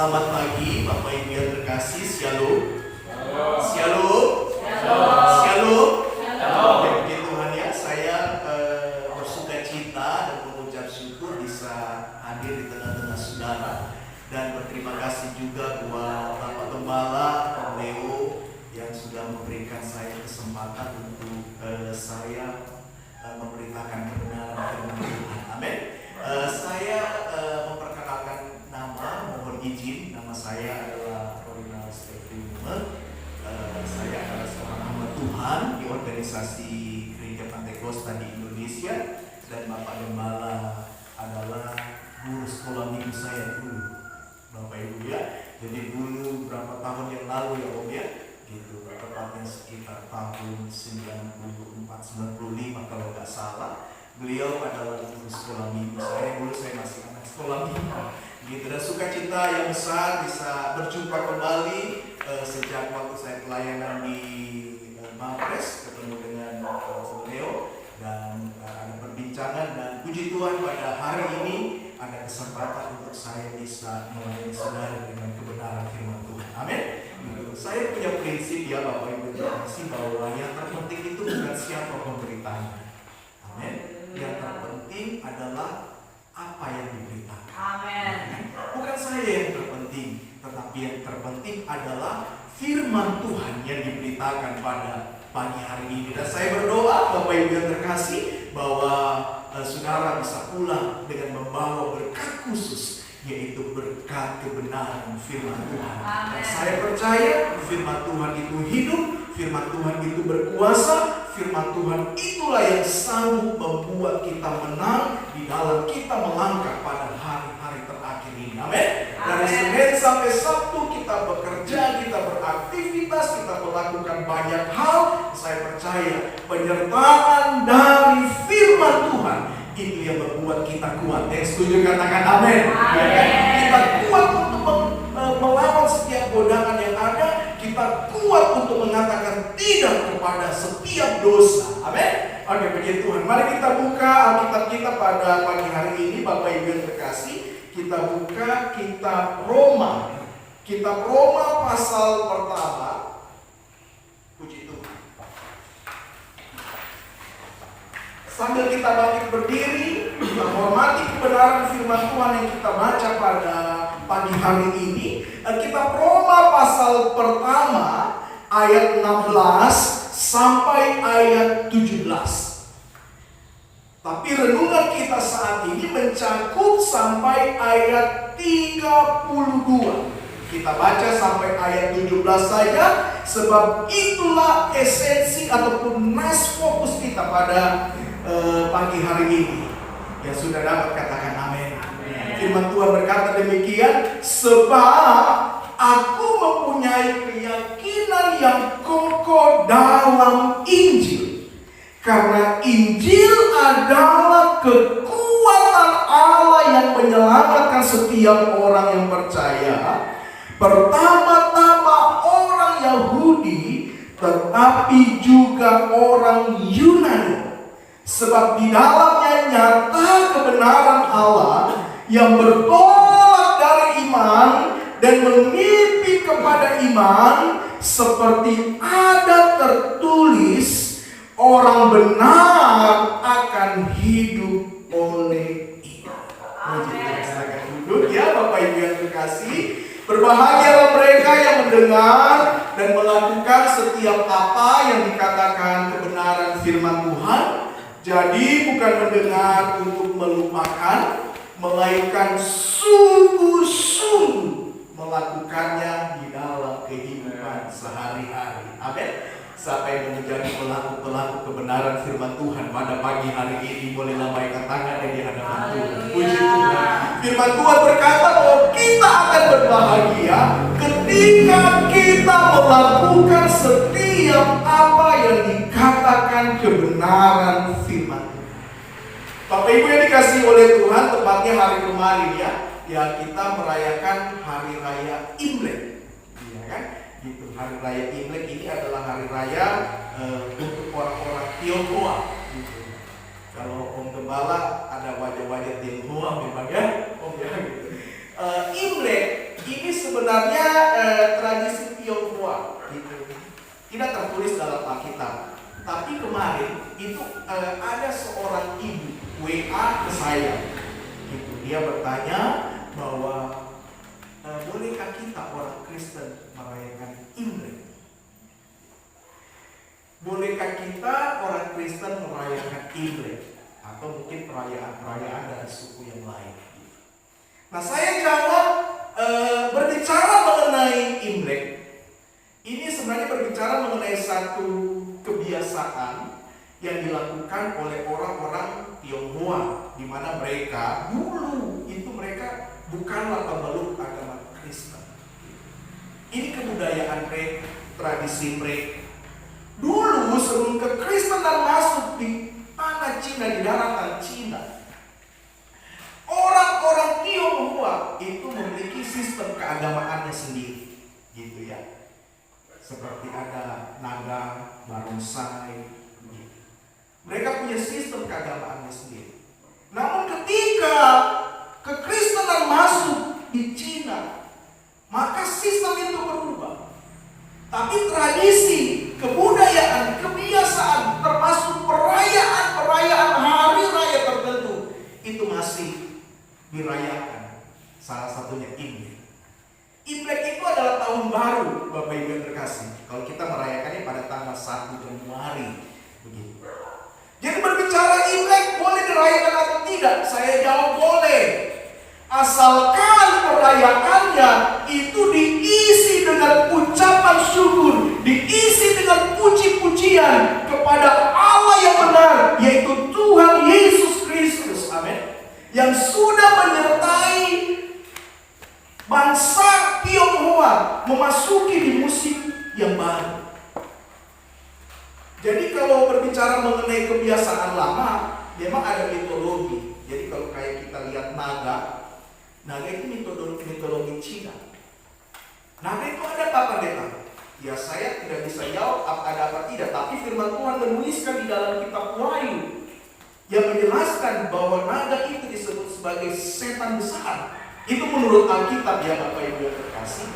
Selamat pagi Bapak Ibu yang terkasih. Shalom. Shalom. Shalom. Puji Tuhan ya, saya bersuka cita dan mengucap syukur bisa hadir di tengah-tengah saudara, dan berterima kasih juga buat Bapak Gembala, Pak Leo yang sudah memberikan saya kesempatan untuk saya memberitakan kebenaran firman Tuhan. Amin. Saya memperkenalkan nama, mohon izin, nama saya adalah Rorinal Stefano. Saya adalah seorang hamba Tuhan di organisasi Gereja Pantekosta di Indonesia, dan Bapak Gembala adalah guru sekolah minggu saya dulu, Bapak Ibu ya. Jadi dulu berapa tahun yang lalu ya Om ya, gitu, tepatnya sekitar tahun 94-95 kalau nggak salah. Beliau adalah guru sekolah minggu saya, dulu saya masih anak sekolah minggu gitu. Dan sukacita yang besar bisa berjumpa kembali sejak waktu saya pelayanan di Mapres, ketemu dengan beliau dan ada perbincangan, dan puji Tuhan pada hari ini ada kesempatan untuk saya bisa melayani saudara dengan kebenaran firman Tuhan. Amin. Saya punya prinsip ya Bapak Ibu terkasih, bahwa yang terpenting itu bukan siapa pemberitanya. Amin. Yang terpenting adalah apa yang diberitakan. Amin. Bukan saya yang terpenting, tetapi yang terpenting adalah firman Tuhan yang diberitakan pada pagi hari ini. Dan saya berdoa Bapak Ibu yang terkasih bahwa saudara bisa pulang dengan membawa berkat khusus, yaitu berkat kebenaran firman Tuhan. Dan saya percaya firman Tuhan itu hidup, firman Tuhan itu berkuasa, firman Tuhan itulah yang sanggup membuat kita menang di dalam kita melangkah pada hari-hari terakhir ini. Amin. Dari Senin sampai Sabtu kita bekerja, kita beraktivitas, kita melakukan banyak hal. Saya percaya penyertaan dari firman Tuhan itu yang membuat kita kuat. Yang setuju katakan amin. Kita kuat untuk melawan setiap godaan yang ada. Kita kuat untuk mengatakan tidak kepada setiap dosa. Amin. Oke, puji Tuhan. Mari kita buka Alkitab kita pada pagi hari ini, Bapak Ibu yang terkasih. Kita buka kitab Roma. Kitab Roma pasal pertama. Puji Tuhan. Sambil kita bangkit berdiri, kita hormati kebenaran firman Tuhan yang kita baca pada pagi hari ini. Kitab Roma pasal pertama ayat 16 sampai ayat 17. Tapi renungan kita saat ini mencakup sampai ayat 32. Kita baca sampai ayat 17 saja, sebab itulah esensi ataupun nas fokus kita pada pagi hari ini. Yang sudah dapat katakan amin. Firman Tuhan berkata demikian, sebab aku mempunyai keyakinan yang kokoh dalam Injil, karena Injil adalah kekuatan Allah yang menyelamatkan setiap orang yang percaya, pertama-tama orang Yahudi, tetapi juga orang Yunani. Sebab di dalamnya nyata kebenaran Allah yang bertolak dari iman dan menipi kepada iman, seperti ada tertulis, orang benar akan hidup oleh iman. Silakan duduk ya Bapak Ibu yang terkasih. Berbahagialah mereka yang mendengar dan melakukan setiap apa yang dikatakan kebenaran firman Tuhan. Jadi bukan mendengar untuk melupakan, melainkan sungguh-sungguh melakukannya di dalam kehidupan sehari-hari. Amin. Siapa yang menjadi pelaku-pelaku kebenaran firman Tuhan pada pagi hari ini, boleh lambaikan tangan di hadapan Tuhan. Puji Tuhan. Firman Tuhan berkata bahwa kita akan berbahagia ketika kita melakukan setiap apa yang dikatakan kebenaran firman Tuhan. Bapak Ibu yang dikasihi oleh Tuhan, tepatnya hari kemarin ya kita merayakan hari raya Imlek, ya kan? Gitu. Hari raya Imlek ini adalah hari raya untuk orang-orang Tionghoa. Gitu. Kalau Om Gembala ada wajah-wajah Tionghoa memang ya, Om ya. Gitu. Imlek ini sebenarnya tradisi Tionghoa gitu. Tidak tertulis dalam Alkitab. Tapi kemarin itu ada seorang ibu WA ke saya. Gitu. Dia bertanya bahwa bolehkah kita orang Kristen merayakan Imlek? Bolehkah kita orang Kristen merayakan Imlek? Atau mungkin perayaan-perayaan dari suku yang lain? Nah, saya jawab, berbicara mengenai Imlek, ini sebenarnya berbicara mengenai satu kebiasaan yang dilakukan oleh orang-orang Tionghoa, di mana mereka dulu itu mereka bukanlah pemeluk agama Kristen. Ini kebudayaan mereka, tradisi mereka. Dulu sebelum kekristenan masuk di tanah Cina, di daratan Cina, orang-orang Tionghoa itu memiliki sistem keagamaannya sendiri, gitu ya. Seperti ada naga, barongsai, gitu. Mereka punya sistem keagamaannya sendiri. Namun ketika kekristenan masuk di Cina, maka sistem itu berubah. Tapi tradisi, kebudayaan, kebiasaan, termasuk perayaan hari raya tertentu, itu masih dirayakan. Salah satunya Imlek. Imlek itu adalah tahun baru, Bapak Ibu yang terkasih. Kalau kita merayakannya pada tanggal 1 Januari, begitu. Jadi berbicara Imlek boleh dirayakan atau tidak? Saya jawab boleh. Asalkan perayaannya itu diisi dengan ucapan syukur, diisi dengan puji-pujian kepada Allah yang benar, yaitu Tuhan Yesus Kristus, amin, yang sudah menyertai bangsa Tionghoa memasuki di musim yang baru. Jadi kalau berbicara mengenai kebiasaan lama, memang ada mitologi. Jadi kalau kayak kita lihat naga itu mitologi Cina. Naga itu ada apa pendeta? Ya saya tidak bisa jawab ada apa tidak, tapi firman Tuhan menuliskan di dalam kitab Wahyu yang menjelaskan bahwa naga itu disebut sebagai setan besar. Itu menurut Alkitab ya Bapak Ibu yang terkasih.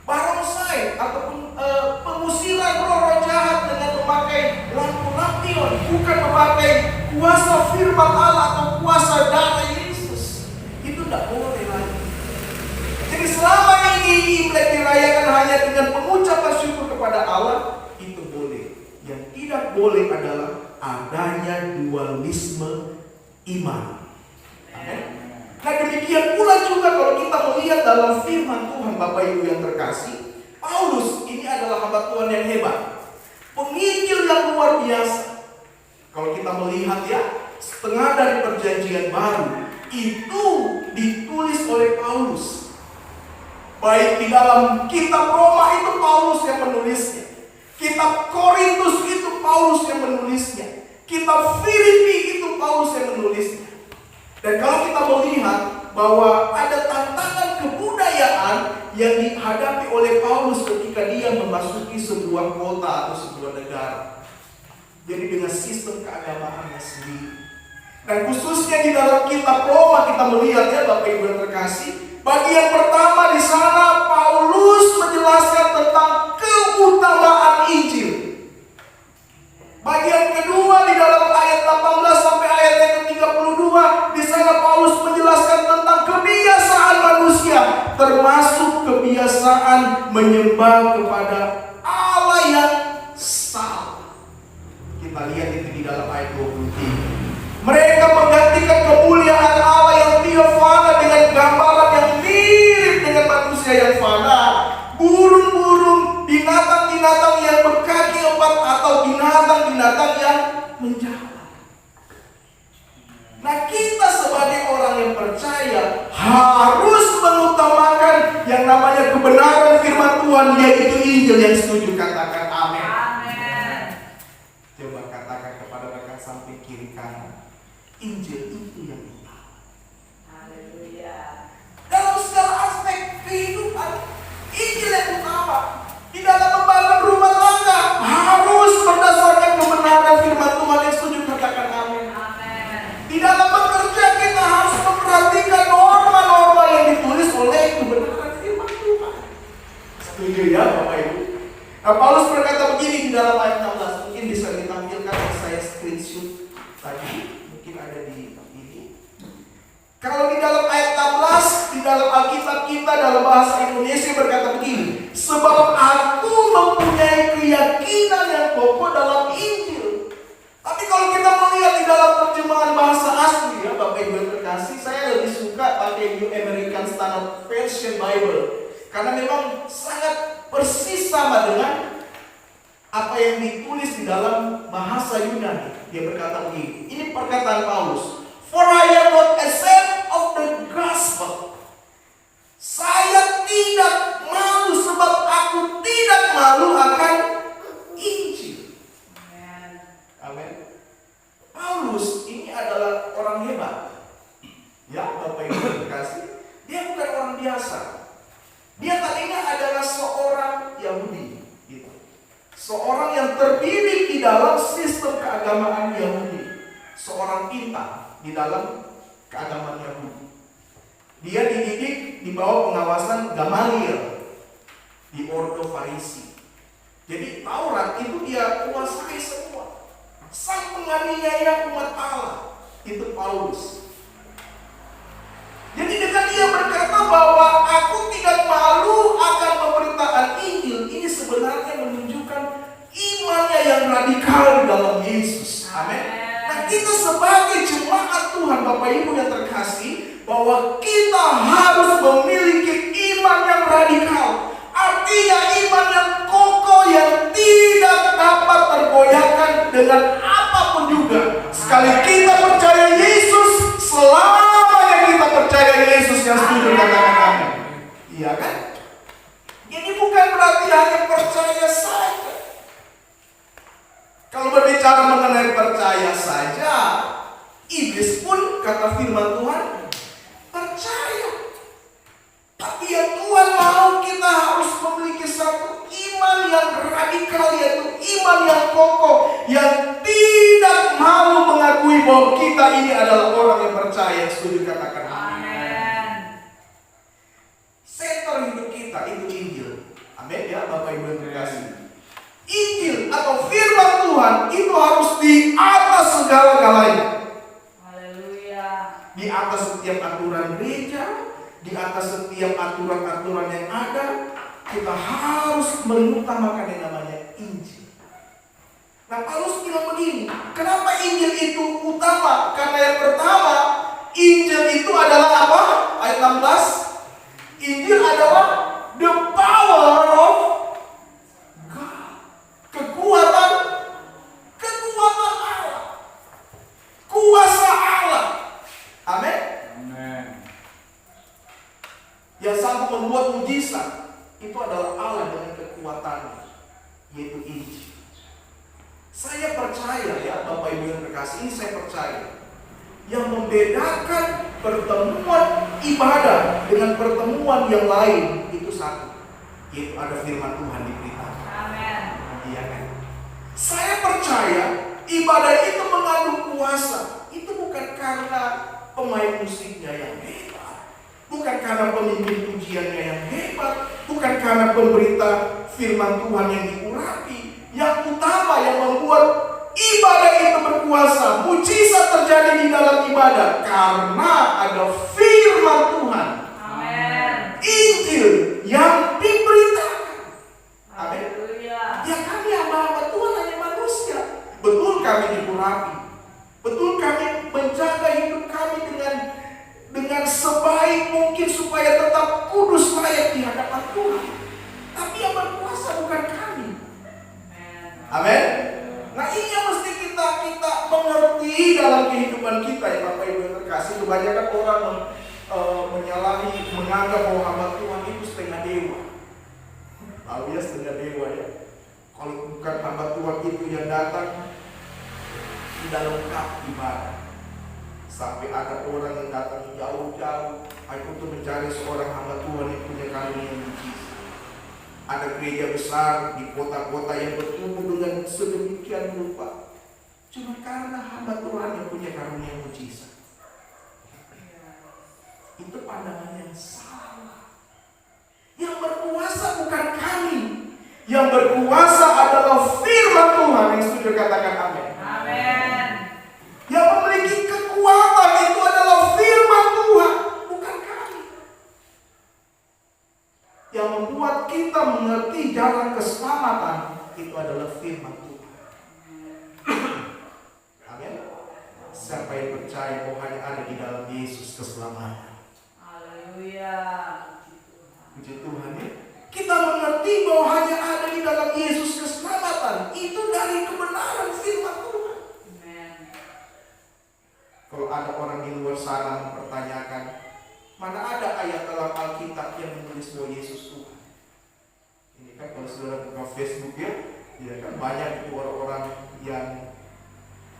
Barongsai ataupun pengusiran roh-roh jahat dengan memakai lampu lampion, bukan memakai kuasa firman Allah atau kuasa darah Yesus. Itu tidak boleh lagi. Jadi selama ini Imlek dirayakan hanya dengan pengucapan syukur kepada Allah, itu boleh. Yang tidak boleh adalah adanya dualisme iman. Amin. Nah demikian pula juga kalau kita melihat dalam firman Tuhan Bapak Ibu yang terkasih, Paulus ini adalah hamba Tuhan yang hebat, penginjil yang luar biasa. Kalau kita melihat ya, setengah dari perjanjian baru itu ditulis oleh Paulus. Baik di dalam kitab Roma itu Paulus yang menulisnya, kitab Korintus itu Paulus yang menulisnya, kitab Filipi itu Paulus yang menulisnya. Dan kalau kita melihat bahwa ada tantangan kebudayaan yang dihadapi oleh Paulus ketika dia memasuki sebuah kota atau sebuah negara. Jadi dengan sistem keagamaannya sendiri. Dan khususnya di dalam kitab Roma kita melihat ya Bapak Ibu yang terkasih, bagian pertama di sana Paulus menjelaskan tentang keutamaan Injil. Bagian kedua di dalam ayat 18 sampai ayat yang ke-32, di sana Paulus menjelaskan tentang kebiasaan manusia, termasuk kebiasaan menyembah kepada Allah yang salah. Kita lihat itu di dalam ayat 23. Mereka menggantikan kemuliaan Allah yang teofana dengan gambaran yang mirip dengan manusia yang fana, burung-burung, binatang-binatang yang berkaki empat atau binatang-binatang yang menjalar. Nah kita sebagai orang yang percaya harus mengutamakan yang namanya kebenaran firman Tuhan, yaitu Injil. Yang setuju katakan amin. Amin. Coba katakan kepada rekan samping kiri kanan, Injil itu yang utama. Haleluya. Dalam segala aspek kehidupan, Injil yang utama. Di dalam membangun rumah tangga harus berdasarkan kebenaran firman Tuhan. Yang setuju katakan amin. Amin. Di dalam bekerja kita harus memperhatikan norma-norma yang ditulis oleh kebenaran episode tadi, mungkin ada di ini. Kalau di dalam ayat 16, di dalam Alkitab kita dalam bahasa Indonesia berkata begini, sebab aku mempunyai keyakinan yang kokoh dalam Injil. Tapi kalau kita melihat di dalam terjemahan bahasa asli, ya Bapak Ibu yang terkasih, saya lebih suka pakai New American Standard Version Bible, karena memang sangat persis sama dengan apa yang ditulis di dalam bahasa Yunani. Dia berkata begini, ini perkataan Paulus, for I am not ashamed of the gospel. Saya tidak malu sebab aku tidak malu akan Injil. Amin. Paulus ini adalah orang hebat. Ya, Bapak Ibu terkasih, dia bukan orang biasa. Dia tadinya adalah seorang Yahudi, gitu. Seorang yang terdidik di dalam sistem keagamaan Yahudi, seorang pintar di dalam keagamaan Yahudi. Dia dididik di bawah pengawasan Gamaliel di Ordo Farisi. Jadi Taurat itu dia kuasai semua. Sang penganiaya umat Allah itu Paulus. Jadi dengan dia berkata bahwa aku tidak malu akan pemberitaan Injil, ini sebenarnya menunjukkan imannya yang radikal di dalam Yesus. Amin. Nah, kita sebagai jemaat Tuhan, Bapak Ibu yang terkasih, bahwa kita harus memiliki iman yang radikal. Artinya iman yang kokoh, yang tidak dapat tergoyahkan dengan apapun juga. Sekali kita percaya Yesus, selamanya kita percaya Yesus. Yang setuju katakan amin. Iya kan? Ini bukan berarti hanya percaya saja. Kalau berbicara mengenai percaya saja, iblis pun kata firman Tuhan percaya. Tapi yang Tuhan mau kita harus memiliki satu iman yang radikal, yaitu iman yang kokoh, yang tidak mau mengakui bahwa kita ini adalah orang yang percaya. Setuju katakan amin. Center hidup kita itu Injil. Amin ya Bapak Ibu yang terkasih. Injil atau firman Tuhan itu harus di atas segala-galanya. Haleluya. Di atas setiap aturan gereja, di atas setiap aturan-aturan yang ada, kita harus mengutamakan yang namanya Injil. Nah, Paulus bilang begini, kenapa Injil itu utama? Karena yang pertama, Injil itu adalah apa? Ayat 16. Injil adalah the power of God. Kekuatan Allah. Kuasa Allah. Amin. Amin. Yang sanggup membuat mujizat itu adalah Allah dengan kekuatannya, yaitu Injil. Saya percaya ya Bapak Ibu yang terkasih, ini saya percaya. Yang membedakan pertemuan ibadah dengan pertemuan yang lain itu satu, yaitu ada firman Tuhan diberitakan. Amin. Iya kan? Saya percaya ibadah itu mengandung kuasa. Itu bukan karena pemain musiknya yang hebat, bukan karena pemimpin pujiannya yang hebat, bukan karena pemberita firman Tuhan yang diurapi. Yang utama yang membuat ibadah itu berkuasa, mujizat terjadi di dalam ibadah, karena ada firman Tuhan. Amin. Injil yang diberitakan. Amin. Ya, kami hamba-hamba Tuhan hanya manusia. Betul kami diurapi, betul kami menjaga hidup kami dengan sebaik mungkin supaya tetap kudus layak di hadapan Tuhan. Tapi yang berkuasa bukan kami. Amin. Nah, ini yang mesti kita mengerti dalam kehidupan kita ya Bapak Ibu yang terkasih. Kebanyakan orang menyalahi, menganggap bahwa hamba Tuhan itu setengah dewa. Tahu ya setengah dewa ya. Kalau bukan hamba Tuhan itu yang datang, tidak lengkap ibadah. Sampai ada orang yang datang jauh-jauh untuk mencari seorang hamba Tuhan yang punya karunia yang mujizat. Ada gereja besar di kota-kota yang bertumbuh dengan sedemikian rupa, cuma karena hamba Tuhan yang punya karunia mujizat. Itu pandangan yang salah. Yang berkuasa bukan kami, yang berkuasa adalah firman Tuhan. Yang sudah katakan amin. Amin. Siapa yang percaya bahwa hanya ada di dalam Yesus keselamatan. Haleluya. Puji Tuhan ya. Kita mengerti bahwa hanya ada di dalam Yesus keselamatan. Itu dari kebenaran firman Tuhan. Amen. Kalau ada orang di luar sana mempertanyakan, mana ada ayat dalam Alkitab yang menulis bahwa Yesus Tuhan? Ini kan kalau saudara buka Facebook ya kan banyak itu orang-orang yang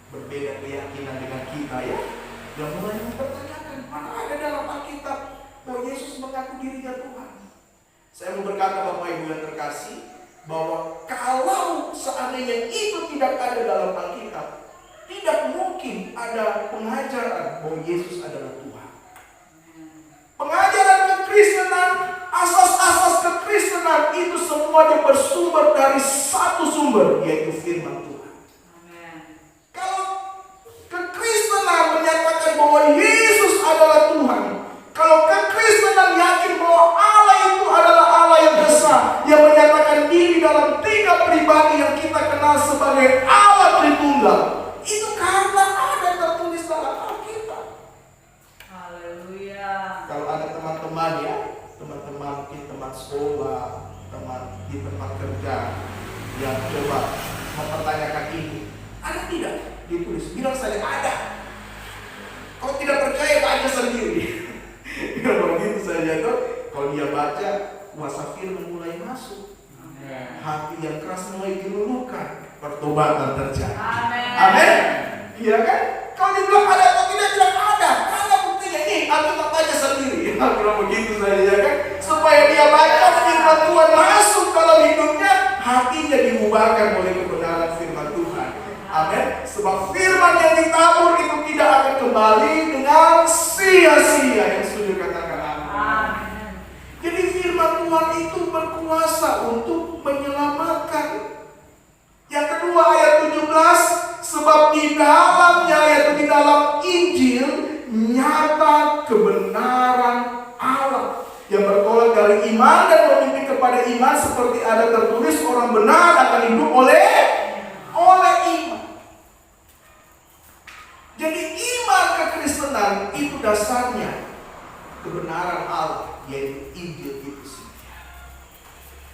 berbeda keyakinan dengan kita ya, yang mulai mempertanyakan, mana ada dalam Alkitab bahwa Yesus mengaku dirinya Tuhan. Saya mau berkata Bapak Ibu yang terkasih, bahwa kalau seandainya itu tidak ada dalam Alkitab, tidak mungkin ada pengajaran bahwa Yesus adalah Tuhan. Pengajaran kekristenan, asas-asas kekristenan itu semuanya bersumber dari satu sumber, yaitu firman Tuhan. Kalau kekristenan menyatakan bahwa Yesus adalah Tuhan, kalau kekristenan yakin bahwa Allah itu adalah Allah yang besar, yang menyatakan diri dalam 3 pribadi yang kita kenal sebagai Allah Tritunggal, itu karena ada tertulis dalam Alkitab. Haleluya. Kalau ada teman-teman ya, teman-teman mungkin teman sekolah, teman di tempat kerja yang coba mempertanyakan ini, ada tidak ditulis? Bilang saja ada. Kalau tidak percaya baca sendiri. Kalau begitu saja tuh, kalau dia baca, kuasa firman mulai masuk. Amen. Hati yang keras mulai diluluhkan, pertobatan terjadi. Amen. Amin. Iya kan? Kalau dibilang ada atau tidak, bilang ada. Ada buktinya ini, aku tak baca sendiri. Kalau begitu saja kan, supaya dia baca firman Tuhan masuk dalam hidupnya, hatinya diubahkan oleh kebenaran firman Tuhan. Amin. Sebab firman yang ditabur itu tidak akan kembali dengan sia-sia. Yang sudah katakan amin. Jadi firman Tuhan itu berkuasa untuk menyelamatkan. Yang kedua ayat 17, sebab di dalamnya, yaitu di dalam Injil, nyata kebenaran Allah yang bertolak dari iman dan memimpin kepada iman, seperti ada tertulis, orang benar akan hidup oleh iman. Jadi iman kekristenan itu dasarnya kebenaran Allah, yaitu Injil itu sendiri.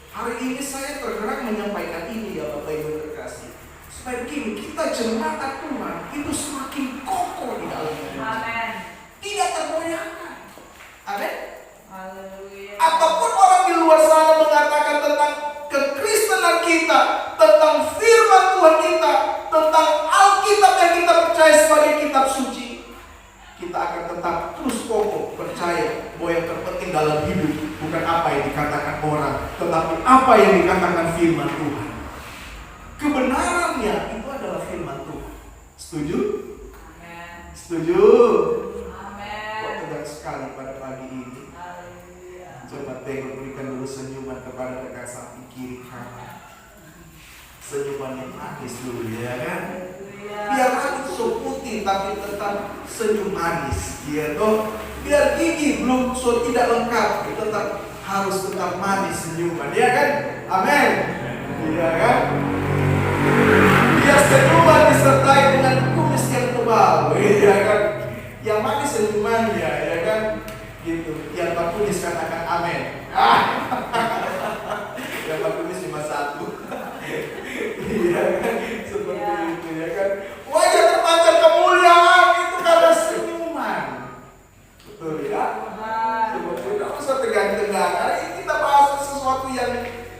Hari ini saya tergerak menyampaikan ini ya Bapak Ibu terkasih, supaya begini, kita jemaat Tuhan itu semakin kokoh di dalam Tuhan. Amen. Tidak tergoyahkan. Amin. Haleluya. Apapun orang di luar sana mengatakan tentang kekristenan kita, tentang firman Tuhan kita, tentang Alkitab yang kita percaya sebagai kitab suci, kita akan tetap terus kokoh percaya bahwa yang terpenting dalam hidup bukan apa yang dikatakan orang, tetapi apa yang dikatakan firman Tuhan. Kebenarannya itu adalah firman Tuhan. Setuju? Amen. Setuju? Amen. Kok tegang sekali pada pagi ini. Haleluya. Coba tengok, berikan dulu senyuman kepada rekan samping kiri kanan. Senyuman yang manis dulu ya kan. Biar rambut so putih tapi tetap senyum manis, ya toh. Biar gigi belum so tidak lengkap, tetap harus tetap manis senyuman, ya kan? Amin. Iya kan? Biar senyuman disertai dengan kumis yang tebal, ya kan? Yang manis senyumannya, ya kan? Gitu. Yang bakunis katakan amin. Yang bakunis cuma satu. Iya kan? Seperti itu ya kan. Wajah terpancar kemuliaan itu karena senyuman. Betul ya? Seperti itu. Tidak usah tegang-tegang. Hari ini kita bahas sesuatu yang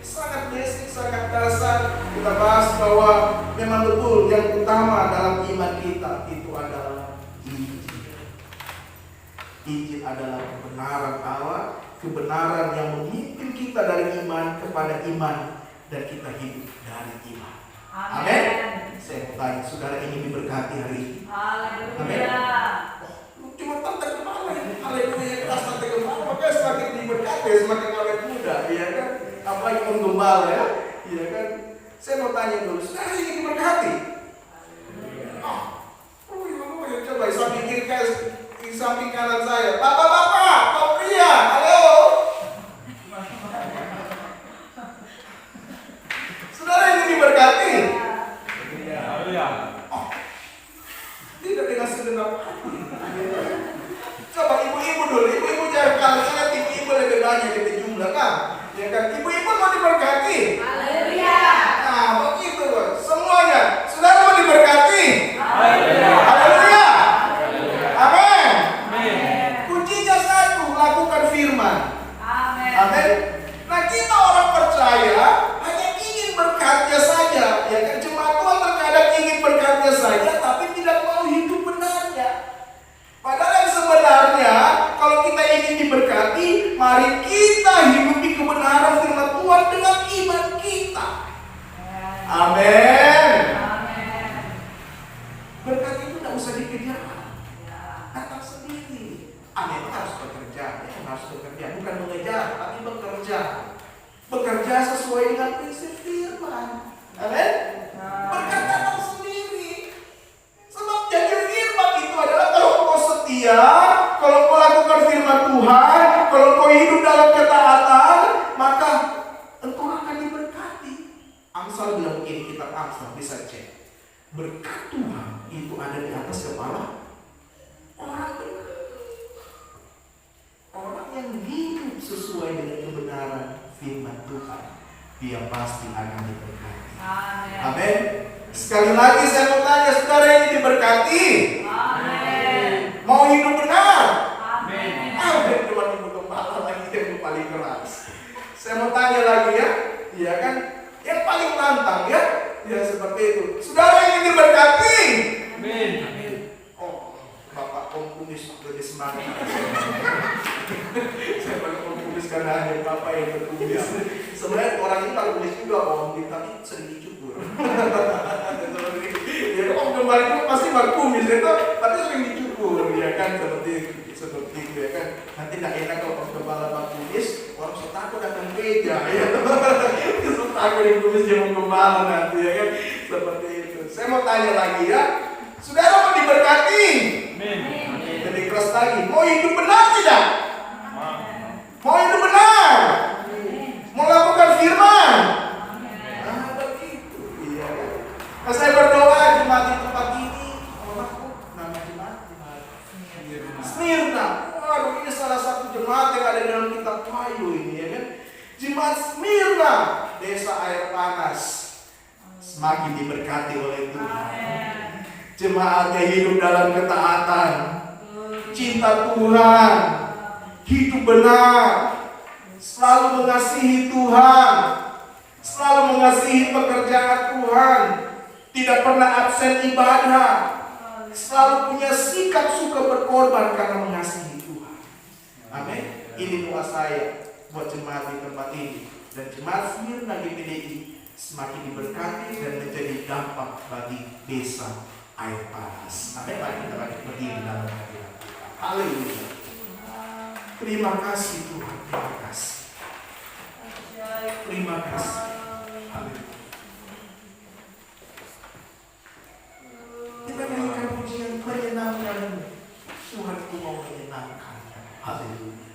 sangat basic, sangat dasar. Kita bahas bahwa memang betul yang utama dalam iman kita itu adalah Injil. Injil adalah kebenaran Allah, kebenaran yang memimpin kita dari iman kepada iman, dan kita hidup dari iman. Amin. Saya mau tanya, saudara ini diberkati hari ini? Haleluya. Oh, cuma tante kepala ya. Haleluya, kelas tante kepala, makanya semakin diberkati, semakin awet muda, iya kan? Apalagi penggembala ya, iya kan? Saya mau tanya dulu, saudara ini diberkati? Oh, coba di samping kiri, di samping kanan saya, bapak-bapak, Pak Pria, halo. Saudara ini diberkati? Oh, tidak dengan segenap hati. Coba ibu-ibu dulu, ibu-ibu jangan kalah, saya lihat ibu-ibu lebih banyak di jumlah kan? Ya kan, ibu-ibu mau diberkati. Haleluya. Nah, begitu semuanya. Saudara mau diberkati. Haleluya. Haleluya. Amin. Amin. Kuncinya satu, lakukan firman. Amin. Amin. Nah, kita orang percaya hanya ingin berkatnya saja, ya kan? Jemaat Tuhan terkadang ingin berkatnya saja, tapi tidak mau hidup benarnya. Padahal yang sebenarnya, kalau kita ingin diberkati, mari kita hidupi kebenaran firman Tuhan dengan iman kita. Amin. Amin. Berkat itu tidak usah dikejar, Ya. datang sendiri. Memang harus bekerja, ya, harus bekerja, bukan mengejar, tapi bekerja. Bekerja sesuai dengan prinsip firman. Amin. Berkat datang sendiri. Sebab jadi firman itu adalah kalau kau setia, kalau kau lakukan firman Tuhan, kalau kau hidup dalam ketaatan, maka engkau akan diberkati. Amsal bilang begini, kitab Amsal bisa cek. Berkat Tuhan itu ada di atas kepala orang benar. Orang yang hidup sesuai dengan kebenaran firman Tuhan, dia pasti akan diberkati. Amin. Amin. Sekali lagi saya mau tanya, saudara ini diberkati? Amin. Mau hidup benar? Amin. Amin. Cuma ibu gembala lagi yang paling keras. Saya mau tanya lagi ya, iya kan? Yang paling lantang ya, ya seperti itu. Saudara ini diberkati? Amin. Oh, Bapak komunis lebih semangat. Saya pakai komunis karena hanya Bapak yang bertulis. Sebenarnya orang ini kalau tulis juga om, tapi sering dicukur. Ya om kemarin itu pasti markumis itu, tapi sering dicukur, ya kan seperti itu ya kan. Nanti tidak enak kalau kepala markumis, orang suka takut akan gereja, ya. Suka takut yang kumis jangan kembali nanti, ya kan seperti itu. Saya mau tanya lagi ya, saudara mau diberkati? Amin. Lebih keras lagi, mau hidup benar tidak? Amin. Mau hidup benar? Mau lakukan firman? Amin. Begitu. Iya kan? Nah, saya berdoa jemaat di tempat ini. Nama jemaat Smyrna. Waduh, ini salah satu jemaat yang ada dalam kitab Wahyu ini, ya kan? Jemaat Smyrna, desa air panas, semakin diberkati oleh Tuhan. Amin. Jemaatnya hidup dalam ketaatan, cinta Tuhan, hidup benar, selalu mengasihi Tuhan, selalu mengasihi pekerjaan Tuhan, tidak pernah absen ibadah, selalu punya sikap suka berkorban karena mengasihi Tuhan. Amin. Ini doa saya buat jemaat di tempat ini, dan jemaat Smyrna GPDI semakin diberkati dan menjadi dampak bagi desa air panas. Amin. Mari kita berdiri dalam hadirat Tuhan. Haleluya. Terima kasih Tuhan, terima kasih. Terima kasih. Haleluya. Kita nyanyikan pujian menyenangkan. Tuhan ku mau menyenangkan. Haleluya.